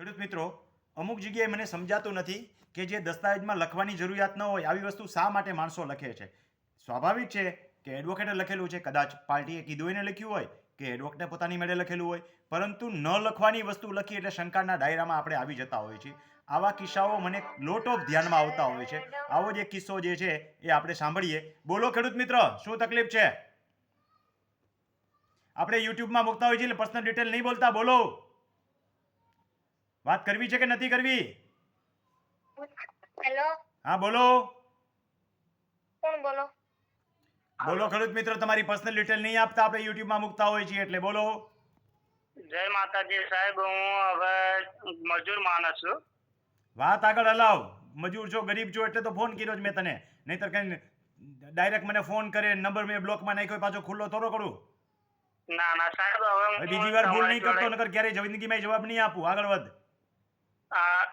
ખેડૂત મિત્રો, અમુક જગ્યાએ મને સમજાતું નથી કે જે દસ્તાવેજમાં લખવાની જરૂરિયાત ન હોય આવી વસ્તુ શા માટે માણસો લખે છે. સ્વાભાવિક છે કે એડવોકેટે લખેલું છે, કદાચ પાર્ટીએ કીધું એને લખ્યું હોય કે એડવોકેટે પોતાની મેળે લખેલું હોય, પરંતુ ન લખવાની વસ્તુ લખી એટલે શંકાના દાયરામાં આપણે આવી જતા હોઈએ છીએ. આવા કિસ્સાઓ મને લોટ ઓફ ધ્યાનમાં આવતા હોય છે. આવો જ એક કિસ્સો જે છે એ આપણે સાંભળીએ. બોલો ખેડૂત મિત્ર, શું તકલીફ છે? આપણે યુટ્યુબમાં મૂકતા હોઈએ છીએ એટલે પર્સનલ ડિટેલ નહીં બોલતા. બોલો, વાત કરવી છે કે નથી કરવી? હેલો. હા બોલો. કોણ બોલો? બોલો ખેડૂત મિત્ર, તમારી પર્સનલ ડિટેલ નહીં આપતા, આપણે યુટ્યુબમાં મૂકતા હોઈએ છીએ એટલે બોલો. જય માતાજી સાહેબ, હું હવે મજૂર માણસ છું. વાત આગળ હલાવ. મજૂર છો, ગરીબ છો એટલે તો ફોન કર્યો જ મેં તને, નહીતર કઈ ડાયરેક્ટ મને ફોન કરે, નંબર મેં બ્લોકમાં નાખ્યો, પાછો ખુલ્લો થોડો કરું. ના ના સાહેબ, હવે હું બીજી વાર ભૂલ નહીં કરતો, તમારી નકર ક્યારેય જિંદગીમાં જવાબ નહીં આપું. આગળ વધ.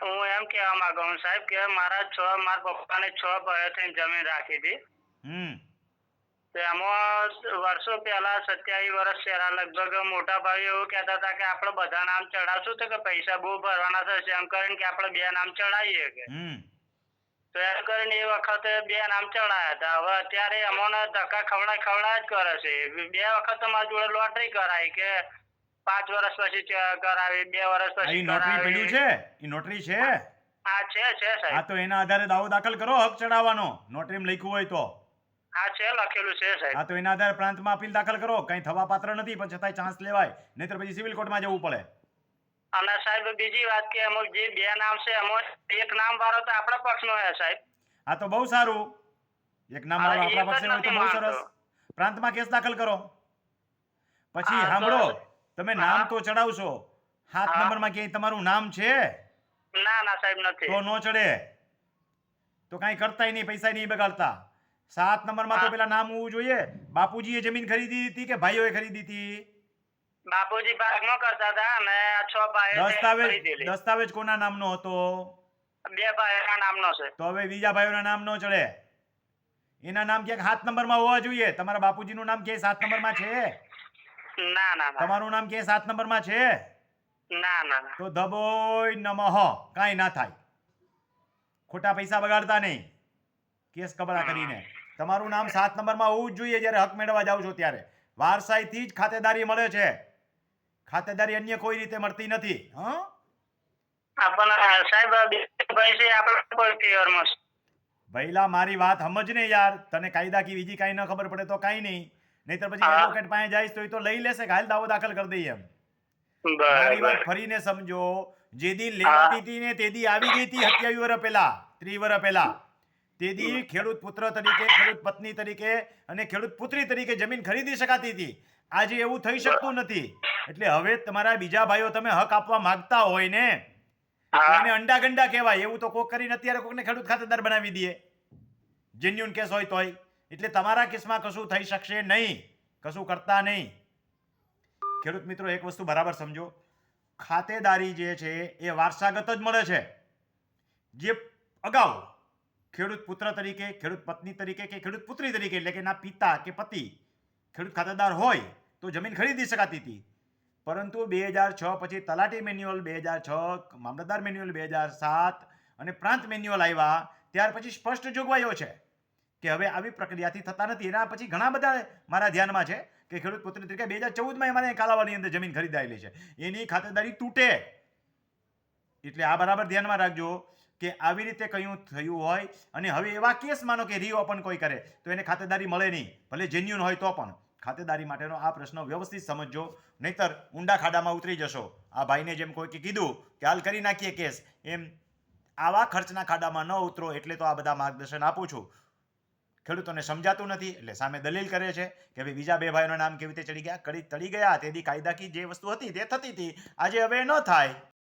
હું એમ કહેવા માંગુ છું સાહેબ કે મારા પપ્પાને 6 ભાઈઓથી જમીન રાખી હતી. એમાં વર્ષો પહેલા 27 વર્ષ પહેલા લગભગ મોટા ભાઈઓ એવું કહેતા હતા કે આપણે બધા નામ ચડાવશું તો કે પૈસા બહુ ભરવાના થશે, એમ કરીને કે આપણે 2 નામ ચડાવીએ કે. તો એમ કરીને એ વખતે 2 નામ ચડાયા હતા. હવે અત્યારે અમને ધક્કા ખવડાય જ કરે છે. 2 વખત મારી જોડે લોટરી કરાવી કે 5 વર્ષ પછી કરાવી, 2 વર્ષ પછી નોટરી કરાવી. પડ્યું છે, એ નોટરી છે. હા છે સાહેબ. હા, તો એના આધારે દાવો દાખલ કરો હક ચડાવવાનો, નોટરીમાં લખ્યું હોય તો. હા છે, લખેલું છે સાહેબ. હા, તો એના આધારે પ્રાંતમાં અપીલ દાખલ કરો. કઈ થવા પાત્ર નથી, પણ છતાંય ચાન્સ લેવાય, નહીતર પછી સિવિલ કોર્ટમાં જવું પડે. અને સાહેબ બીજી વાત કે અમુક જે 2 નામ છે એમાં એક નામ વાળો તો આપણા પક્ષનો છે સાહેબ. હા, તો બહુ સારું. એક નામ વાળો આપણા પક્ષે હોય તો બહુ સરસ. પ્રાંતમાં કેસ દાખલ કરો. પછી સાંભળો, તમે નામ તો ચડાવશો, 7 નંબરમાં ક્યાંય તમારું નામ છે? ના સાહેબ નથી. તો નો ચડે. તો કાંઈ કરતાય નહીં, પૈસા નહીં બગાડતા. 7 નંબરમાં તો પેલા નામ હોવું જોઈએ. બાપુજીએ જમીન ખરીદી હતી કે ભાઈઓએ ખરીદી હતી? બાપુજી ભાગમાં કરતા હતા અને 6 ભાઈઓ દસ્તાવેજ કોના નામનો હતો? 2 ભાઈઓના નામનો છે. તો હવે બીજા ભાઈઓના નામ નો ચડે. એના નામ ક્યાંક 7 નંબરમાં હોવા જોઈએ. તમારા બાપુજીનું નામ ક્યાંય 7 નંબરમાં છે? ના. તમારું નામ ક્યાંય 7 નંબરમાં છે? ના. તો ધબોય નમઃ, કાંઈ ના થાય. ખોટા પૈસા બગાડતા નહીં કેસ કબડા કરીને. તમારું નામ 7 નંબરમાં હોવું જ જોઈએ જ્યારે હક મેળવવા જાવ છો ત્યારે. વારસાઈથી જ ખાતેદારી મળે છે. ખાતેદારી અન્ય કોઈ રીતે મળતી નથી. ભઈલા, મારી વાત સમજ ને યાર. તને કાયદા કી બીજી કાંઈ ન ખબર પડે તો કાંઈ નહીં, નહીતર પછી એડવોકેટ પાસે જઈશ તો એ તો લઈ લેશે, ઘાયલ દાવો દાખલ કરી દઈએ એમ. મારી વાત ફરીને સમજો. જે દી લેવાતી હતી ને તે દી આવી ગઈ હતી 27 વર્ષ પહેલા, 30 વર્ષ પહેલા. તે દી ખેડૂત પુત્ર તરીકે, ખેડૂત પત્ની તરીકે અને ખેડૂત પુત્રી તરીકે જમીન ખરીદી શકાતી હતી. આજે એવું થઈ શકતું નથી. એટલે હવે તમારા બીજા ભાઈઓ તમે હક આપવા માંગતા હોય ને, એને અંડા ગંડા કહેવાય. એવું તો કોક કરીને અત્યારે કોકને ખેડૂત ખાતેદાર બનાવી દે, જેન્યુન કેસ હોય તોય. એટલે તમારા કેસમાં કશું થઈ શકશે નહીં, કશું કરતા નહીં. ખેડૂત મિત્રો, એક વસ્તુ બરાબર સમજો. ખાતેદારી જે છે એ વારસાગત જ મળે છે. જે અગાઉ ખેડૂત પુત્ર તરીકે, ખેડૂત પત્ની તરીકે કે ખેડૂત પુત્રી તરીકે, એટલે કે એના પિતા કે પતિ ખેડૂત ખાતેદાર હોય તો જમીન ખરીદી શકાતી હતી. પરંતુ 2006 પછી તલાટી મેન્યુઅલ 2006, મામલતદાર મેન્યુઅલ 2007 અને પ્રાંત મેન્યુઅલ આવ્યા ત્યાર પછી સ્પષ્ટ જોગવાઈઓ છે કે હવે આવી પ્રક્રિયાથી થતા નથી. એના પછી ઘણા બધા મારા ધ્યાનમાં છે કે ખેડૂત પુત્રી તરીકે 2014માં એમાં કાલાવાડની અંદર જમીન ખરીદાયેલી છે, એની ખાતેદારી તૂટે. એટલે આ બરાબર ધ્યાનમાં રાખજો કે આવી રીતે કયું થયું હોય અને હવે એવા કેસ માનો કે રીઓપન કોઈ કરે તો એને ખાતેદારી મળે નહીં, ભલે જેન્યુન હોય તો પણ. ખાતેદારી માટેનો આ પ્રશ્ન વ્યવસ્થિત સમજજો, નહીતર ઊંડા ખાડામાં ઉતરી જશો. આ ભાઈને જેમ કોઈ કીધું કે હાલ કરી નાખીએ કેસ, એમ આવા ખર્ચના ખાડામાં ન ઉતરો. એટલે તો આ બધા માર્ગદર્શન આપું છું. ખેડૂતોને સમજાતું નથી એટલે સામે દલીલ કરે છે કે ભાઈ બીજા 2 ભાઈઓના નામ કેવી રીતે ચડી ગયા. તેથી કાયદાકી જે વસ્તુ હતી તે થતી હતી, આજે હવે ન થાય.